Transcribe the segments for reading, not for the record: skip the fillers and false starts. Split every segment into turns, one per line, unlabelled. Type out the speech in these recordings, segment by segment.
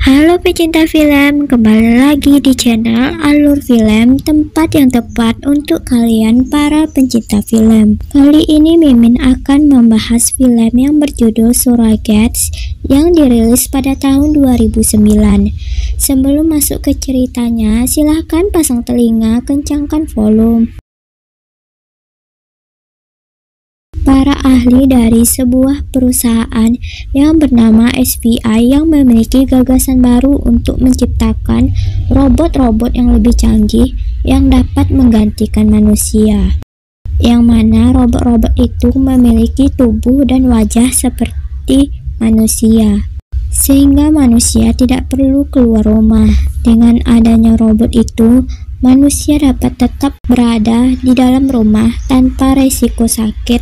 Halo pecinta film, kembali lagi di channel Alur Film, tempat yang tepat untuk kalian para pencinta film. Kali ini Mimin akan membahas film yang berjudul Surrogates yang dirilis pada tahun 2009. Sebelum masuk ke ceritanya, silahkan pasang telinga, kencangkan volume. Para ahli dari sebuah perusahaan yang bernama SVI yang memiliki gagasan baru untuk menciptakan robot-robot yang lebih canggih yang dapat menggantikan manusia. Yang mana robot-robot itu memiliki tubuh dan wajah seperti manusia, sehingga manusia tidak perlu keluar rumah. Dengan adanya robot itu, manusia dapat tetap berada di dalam rumah tanpa resiko sakit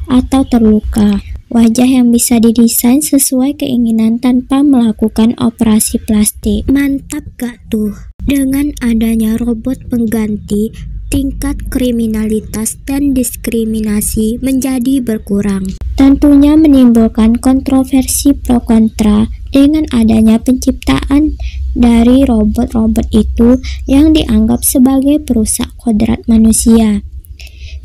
atau terluka. Wajah yang bisa didesain sesuai keinginan tanpa melakukan operasi plastik. Mantap gak tuh? Dengan adanya robot pengganti, tingkat kriminalitas dan diskriminasi menjadi berkurang. Tentunya menimbulkan kontroversi pro kontra dengan adanya penciptaan dari robot-robot itu yang dianggap sebagai perusak kodrat manusia.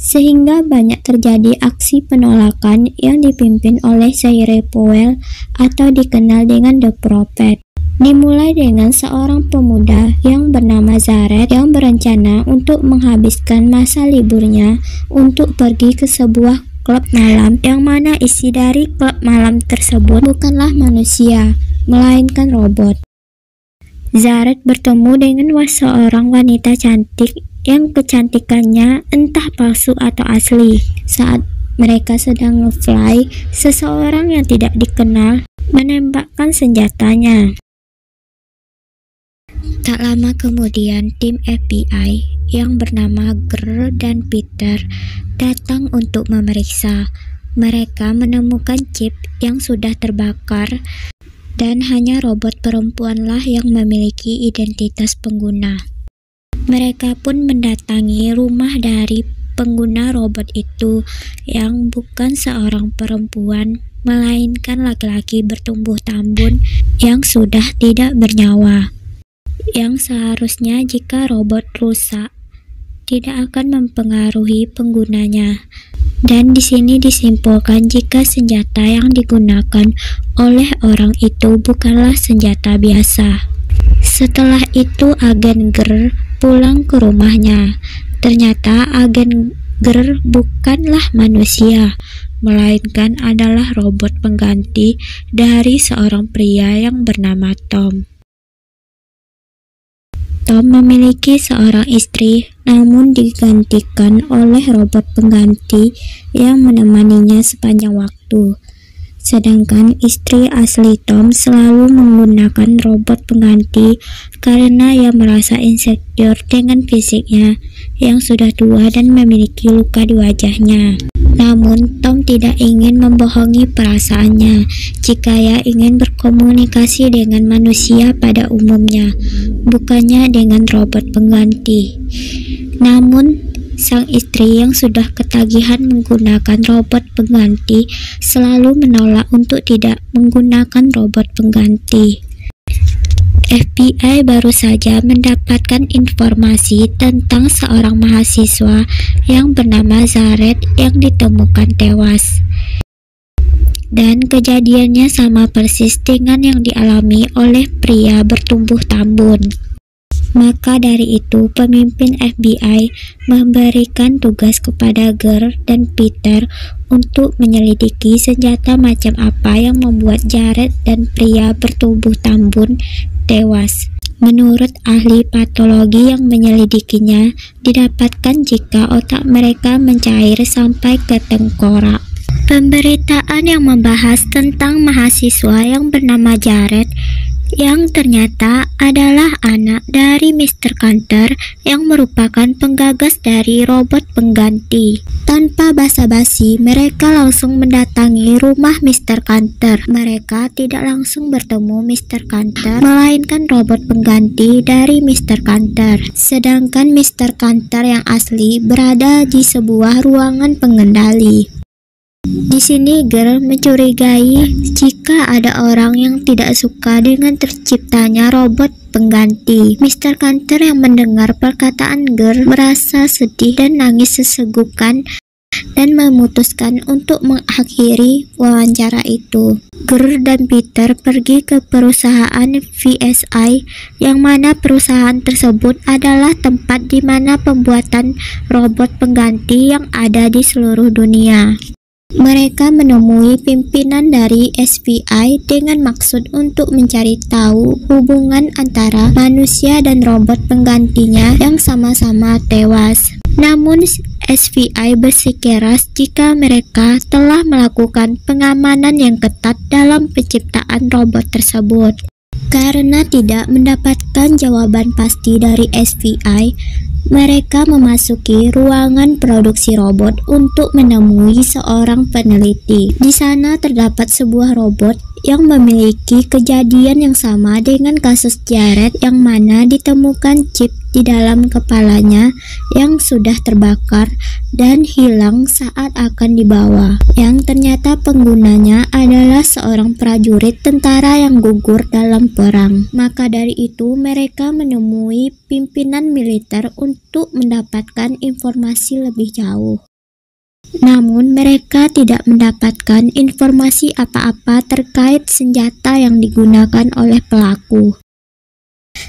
Sehingga banyak terjadi aksi penolakan yang dipimpin oleh Zaire Powell atau dikenal dengan The Prophet. Dimulai dengan seorang pemuda yang bernama Zared yang berencana untuk menghabiskan masa liburnya untuk pergi ke sebuah klub malam, yang mana isi dari klub malam tersebut bukanlah manusia, melainkan robot. Zared bertemu dengan seorang wanita cantik yang kecantikannya entah palsu atau asli. Saat mereka sedang nge-fly, seseorang yang tidak dikenal menembakkan senjatanya. Tak lama kemudian, tim FBI yang bernama Greer dan Peter datang untuk memeriksa. Mereka menemukan chip yang sudah terbakar dan hanya robot perempuanlah yang memiliki identitas pengguna. Mereka pun mendatangi rumah dari pengguna robot itu yang bukan seorang perempuan, melainkan laki-laki bertumbuh tambun yang sudah tidak bernyawa. Yang seharusnya jika robot rusak, tidak akan mempengaruhi penggunanya. Dan di sini disimpulkan jika senjata yang digunakan oleh orang itu bukanlah senjata biasa. Setelah itu agen Greer pulang ke rumahnya. Ternyata agen Greer bukanlah manusia, melainkan adalah robot pengganti dari seorang pria yang bernama Tom. Tom memiliki seorang istri, namun digantikan oleh robot pengganti yang menemaninya sepanjang waktu. Sedangkan istri asli Tom selalu menggunakan robot pengganti karena ia merasa insecure dengan fisiknya yang sudah tua dan memiliki luka di wajahnya. Namun Tom tidak ingin membohongi perasaannya jika ia ingin berkomunikasi dengan manusia pada umumnya, bukannya dengan robot pengganti. Namun sang istri yang sudah ketagihan menggunakan robot pengganti selalu menolak untuk tidak menggunakan robot pengganti. FBI baru saja mendapatkan informasi tentang seorang mahasiswa yang bernama Zared yang ditemukan tewas. Dan kejadiannya sama persis dengan yang dialami oleh pria bertumbuh tambun. Maka dari itu, pemimpin FBI memberikan tugas kepada Greer dan Peter untuk menyelidiki senjata macam apa yang membuat Zared dan pria bertubuh tambun tewas. Menurut ahli patologi yang menyelidikinya, didapatkan jika otak mereka mencair sampai ke tengkorak. Pemberitaan yang membahas tentang mahasiswa yang bernama Zared yang ternyata adalah anak dari Mr. Carter yang merupakan penggagas dari robot pengganti. Tanpa basa-basi, mereka langsung mendatangi rumah Mr. Carter. Mereka tidak langsung bertemu Mr. Carter, melainkan robot pengganti dari Mr. Carter. Sedangkan Mr. Carter yang asli berada di sebuah ruangan pengendali. Di sini Girl mencurigai jika ada orang yang tidak suka dengan terciptanya robot pengganti. Mr. Carter yang mendengar perkataan Girl merasa sedih dan nangis sesegukan dan memutuskan untuk mengakhiri wawancara itu. Girl dan Peter pergi ke perusahaan VSI, yang mana perusahaan tersebut adalah tempat di mana pembuatan robot pengganti yang ada di seluruh dunia. Mereka menemui pimpinan dari SVI dengan maksud untuk mencari tahu hubungan antara manusia dan robot penggantinya yang sama-sama tewas. Namun SVI bersikeras jika mereka telah melakukan pengamanan yang ketat dalam penciptaan robot tersebut. Karena tidak mendapatkan jawaban pasti dari SVI, mereka memasuki ruangan produksi robot untuk menemui seorang peneliti. Di sana terdapat sebuah robot yang memiliki kejadian yang sama dengan kasus Jared, yang mana ditemukan chip di dalam kepalanya yang sudah terbakar dan hilang saat akan dibawa, yang ternyata penggunanya adalah seorang prajurit tentara yang gugur dalam perang. Maka dari itu mereka menemui pimpinan militer untuk mendapatkan informasi lebih jauh. Namun mereka tidak mendapatkan informasi apa-apa terkait senjata yang digunakan oleh pelaku.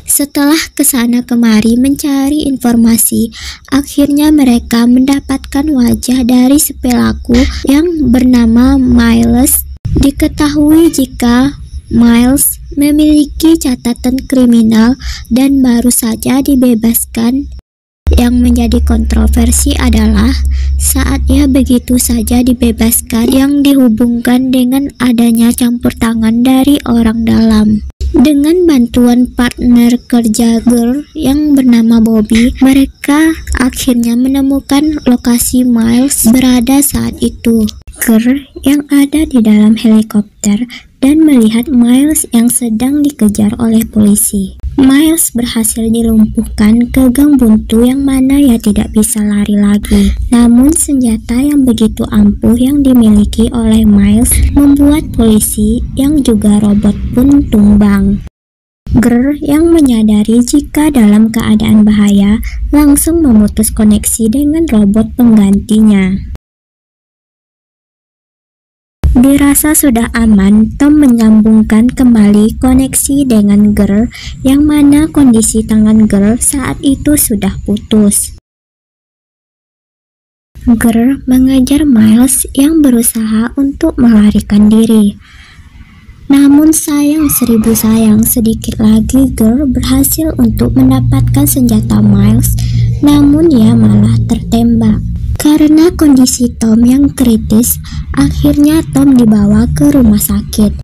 Setelah kesana kemari mencari informasi, akhirnya mereka mendapatkan wajah dari si pelaku yang bernama Miles. Diketahui jika Miles memiliki catatan kriminal dan baru saja dibebaskan. Yang menjadi kontroversi adalah saat ia begitu saja dibebaskan yang dihubungkan dengan adanya campur tangan dari orang dalam. Dengan bantuan partner kerja Girl yang bernama Bobby, mereka akhirnya menemukan lokasi Miles berada saat itu. Girl yang ada di dalam helikopter dan melihat Miles yang sedang dikejar oleh polisi. Miles berhasil dilumpuhkan ke gang buntu yang mana ia tidak bisa lari lagi. Namun senjata yang begitu ampuh yang dimiliki oleh Miles membuat polisi yang juga robot pun tumbang. Girl yang menyadari jika dalam keadaan bahaya langsung memutus koneksi dengan robot penggantinya. Dirasa sudah aman, Tom menyambungkan kembali koneksi dengan Girl, yang mana kondisi tangan Girl saat itu sudah putus. Girl mengejar Miles yang berusaha untuk melarikan diri. Namun sayang seribu sayang, sedikit lagi Girl berhasil untuk mendapatkan senjata Miles, namun ia malah tertembak. Karena kondisi Tom yang kritis, akhirnya Tom dibawa ke rumah sakit.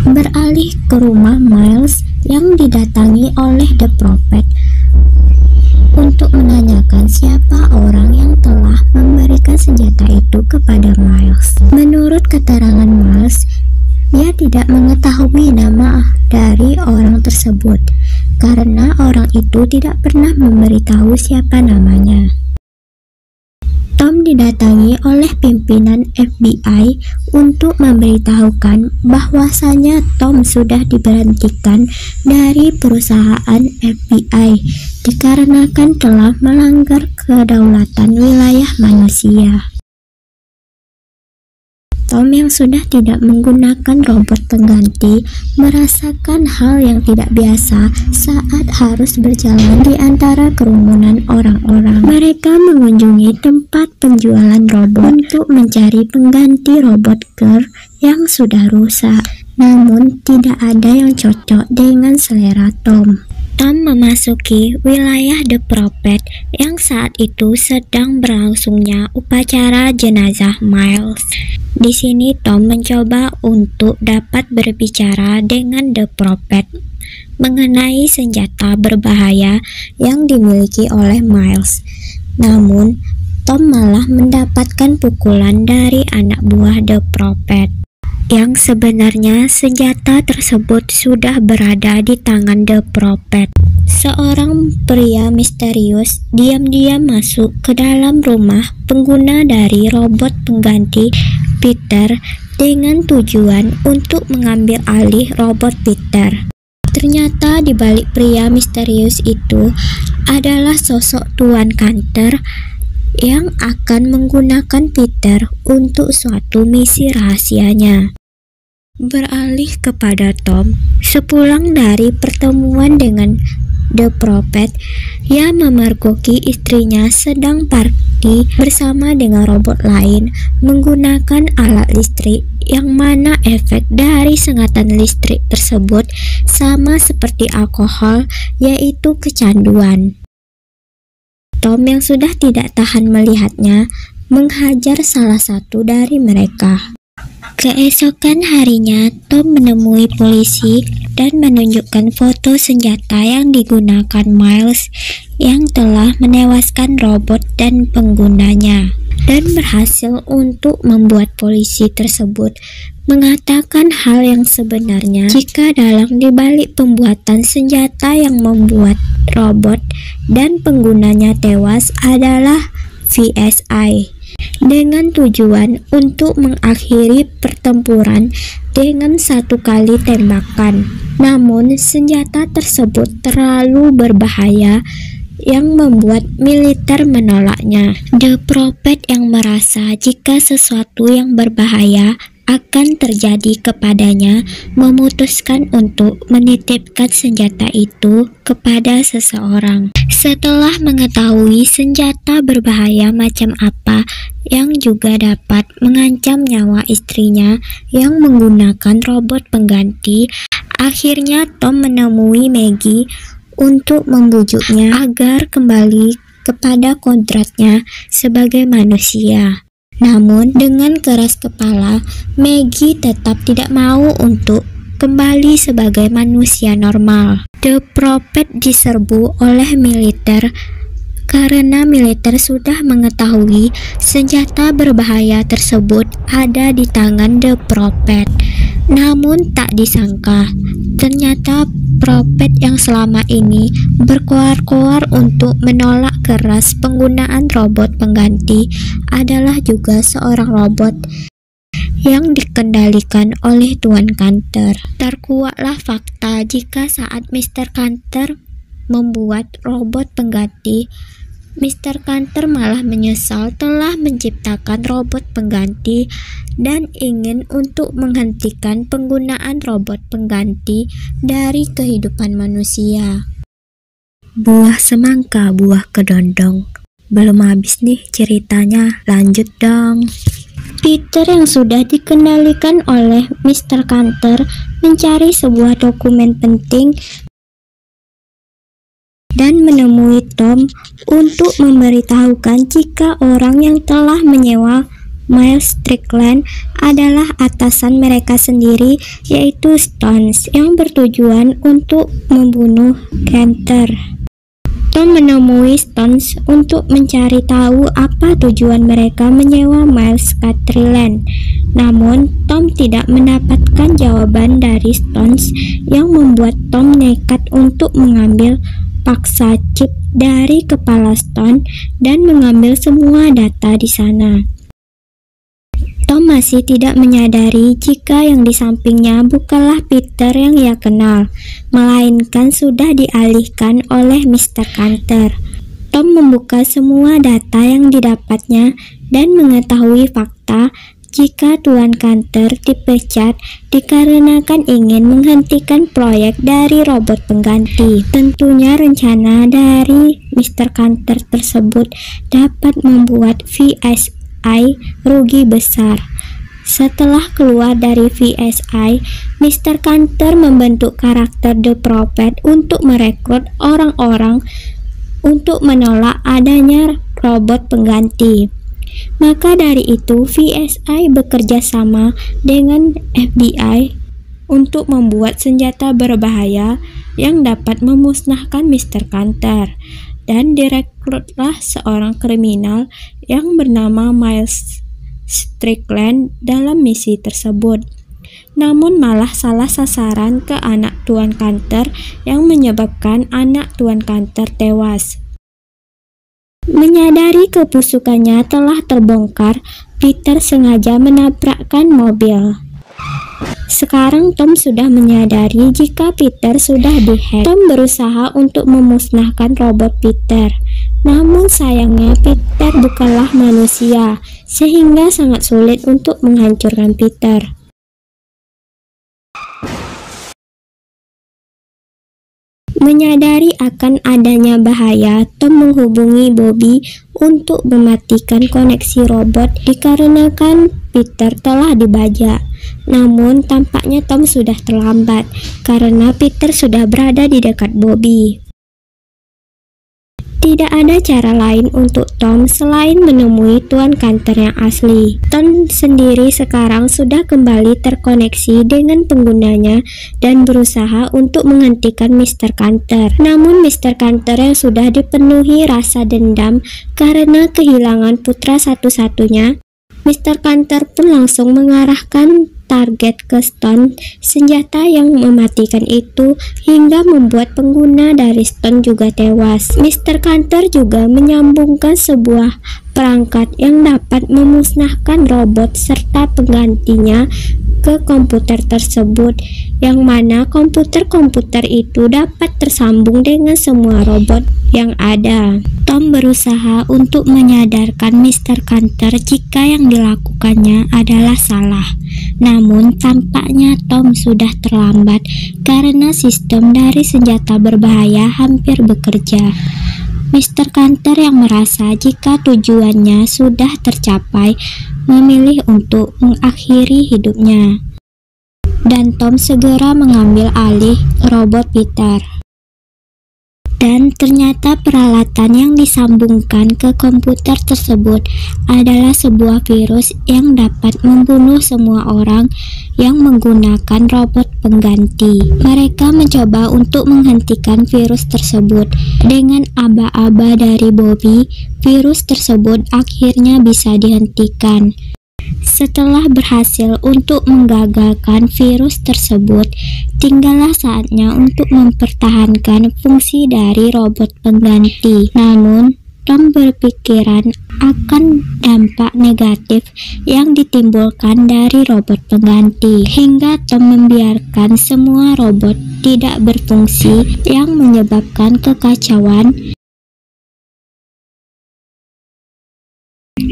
Beralih ke rumah Miles yang didatangi oleh The Prophet untuk menanyakan siapa orang yang telah memberikan senjata itu kepada Miles. Menurut keterangan Miles, ia tidak mengetahui nama dari orang tersebut karena orang itu tidak pernah memberitahu siapa namanya. Tom didatangi oleh pimpinan FBI untuk memberitahukan bahwasanya Tom sudah diberhentikan dari perusahaan FBI dikarenakan telah melanggar kedaulatan wilayah manusia. Tom yang sudah tidak menggunakan robot pengganti merasakan hal yang tidak biasa saat harus berjalan di antara kerumunan orang-orang. Mereka mengunjungi tempat penjualan robot untuk mencari pengganti robot Girl yang sudah rusak. Namun tidak ada yang cocok dengan selera Tom. Tom memasuki wilayah The Prophet yang saat itu sedang berlangsungnya upacara jenazah Miles. Di sini Tom mencoba untuk dapat berbicara dengan The Prophet mengenai senjata berbahaya yang dimiliki oleh Miles. Namun, Tom malah mendapatkan pukulan dari anak buah The Prophet. yang sebenarnya senjata tersebut sudah berada di tangan The Prophet. Seorang pria misterius diam-diam masuk ke dalam rumah pengguna dari robot pengganti Peter dengan tujuan untuk mengambil alih robot Peter. Ternyata di balik pria misterius itu adalah sosok Tuan Kanter yang akan menggunakan Peter untuk suatu misi rahasianya. Beralih kepada Tom, sepulang dari pertemuan dengan The Prophet yang memergoki istrinya sedang party bersama dengan robot lain menggunakan alat listrik, yang mana efek dari sengatan listrik tersebut sama seperti alkohol, yaitu kecanduan. Tom yang sudah tidak tahan melihatnya menghajar salah satu dari mereka. Keesokan harinya, Tom menemui polisi dan menunjukkan foto senjata yang digunakan Miles yang telah menewaskan robot dan penggunanya, dan berhasil untuk membuat polisi tersebut mengatakan hal yang sebenarnya jika dalam dibalik pembuatan senjata yang membuat robot dan penggunanya tewas adalah VSI, dengan tujuan untuk mengakhiri pertempuran dengan satu kali tembakan. Namun senjata tersebut terlalu berbahaya yang membuat militer menolaknya. The Prophet yang merasa jika sesuatu yang berbahaya akan terjadi kepadanya memutuskan untuk menitipkan senjata itu kepada seseorang. Setelah mengetahui senjata berbahaya macam apa yang juga dapat mengancam nyawa istrinya yang menggunakan robot pengganti, akhirnya Tom menemui Maggie untuk membujuknya agar kembali kepada kodratnya sebagai manusia. Namun dengan keras kepala, Maggie tetap tidak mau untuk kembali sebagai manusia normal. The Prophet diserbu oleh militer karena militer sudah mengetahui senjata berbahaya tersebut ada di tangan The Prophet. Namun tak disangka, ternyata Prophet yang selama ini berkoar-koar untuk menolak keras penggunaan robot pengganti adalah juga seorang robot yang dikendalikan oleh Tuan Kanter. Terkuaklah fakta jika saat Mr. Kanter membuat robot pengganti, Mr. Kanter malah menyesal telah menciptakan robot pengganti dan ingin untuk menghentikan penggunaan robot pengganti dari kehidupan manusia. Buah semangka, buah kedondong. Belum habis nih ceritanya, lanjut dong. Peter yang sudah dikendalikan oleh Mr. Kanter mencari sebuah dokumen penting dan menemui Tom untuk memberitahukan jika orang yang telah menyewa Miles Strickland adalah atasan mereka sendiri, yaitu Stones, yang bertujuan untuk membunuh Kanter. Tom menemui Stones untuk mencari tahu apa tujuan mereka menyewa Miles Strickland. Namun Tom tidak mendapatkan jawaban dari Stones yang membuat Tom nekat untuk mengambil paksa chip dari kepala Stone dan mengambil semua data di sana. Tom masih tidak menyadari jika yang di sampingnya bukanlah Peter yang ia kenal, melainkan sudah dialihkan oleh Mr. Kanter. Tom membuka semua data yang didapatnya dan mengetahui fakta jika Tuan Kanter dipecat dikarenakan ingin menghentikan proyek dari robot pengganti. Tentunya rencana dari Mr. Kanter tersebut dapat membuat VSI rugi besar. Setelah keluar dari VSI, Mr. Kanter membentuk karakter The Prophet untuk merekrut orang-orang untuk menolak adanya robot pengganti. Maka dari itu VSI bekerja sama dengan FBI untuk membuat senjata berbahaya yang dapat memusnahkan Mr. Kanter, dan direkrutlah seorang kriminal yang bernama Miles Strickland dalam misi tersebut. namun malah salah sasaran ke anak Tuan Kanter yang menyebabkan anak Tuan Kanter tewas. Menyadari kebusukannya telah terbongkar, Peter sengaja menabrakkan mobil. Sekarang Tom sudah menyadari jika Peter sudah dihack. Tom berusaha untuk memusnahkan robot Peter. Namun sayangnya Peter bukanlah manusia, sehingga sangat sulit untuk menghancurkan Peter. Menyadari akan adanya bahaya, Tom menghubungi Bobby untuk mematikan koneksi robot dikarenakan Peter telah dibajak. Namun tampaknya Tom sudah terlambat karena Peter sudah berada di dekat Bobby. Tidak ada cara lain untuk Tom selain menemui Tuan Kanter yang asli. Tom sendiri sekarang sudah kembali terkoneksi dengan penggunanya dan berusaha untuk menghentikan Mr. Kanter. Namun Mr. Kanter yang sudah dipenuhi rasa dendam karena kehilangan putra satu-satunya, Mr. Kanter pun langsung mengarahkan target ke Stone, senjata yang mematikan itu, hingga membuat pengguna dari Stone juga tewas. Mr. Kanter juga menyambungkan sebuah perangkat yang dapat memusnahkan robot serta penggantinya ke komputer tersebut, yang mana komputer-komputer itu dapat tersambung dengan semua robot yang ada. Tom berusaha untuk menyadarkan Mr. Kanter jika yang dilakukannya adalah salah. Namun tampaknya Tom sudah terlambat karena sistem dari senjata berbahaya hampir bekerja. Mr. Kanter yang merasa jika tujuannya sudah tercapai memilih untuk mengakhiri hidupnya. Dan Tom segera mengambil alih robot Peter. Dan ternyata peralatan yang disambungkan ke komputer tersebut adalah sebuah virus yang dapat membunuh semua orang yang menggunakan robot pengganti. Mereka mencoba untuk menghentikan virus tersebut. Dengan aba-aba dari Bobby, virus tersebut akhirnya bisa dihentikan. Setelah berhasil untuk menggagalkan virus tersebut, tinggallah saatnya untuk mempertahankan fungsi dari robot pengganti. Namun, Tom berpikiran akan dampak negatif yang ditimbulkan dari robot pengganti, hingga Tom membiarkan semua robot tidak berfungsi yang menyebabkan kekacauan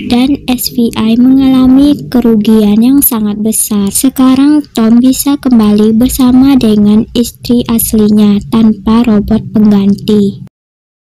dan SVI mengalami kerugian yang sangat besar. Sekarang Tom bisa kembali bersama dengan istri aslinya tanpa robot pengganti.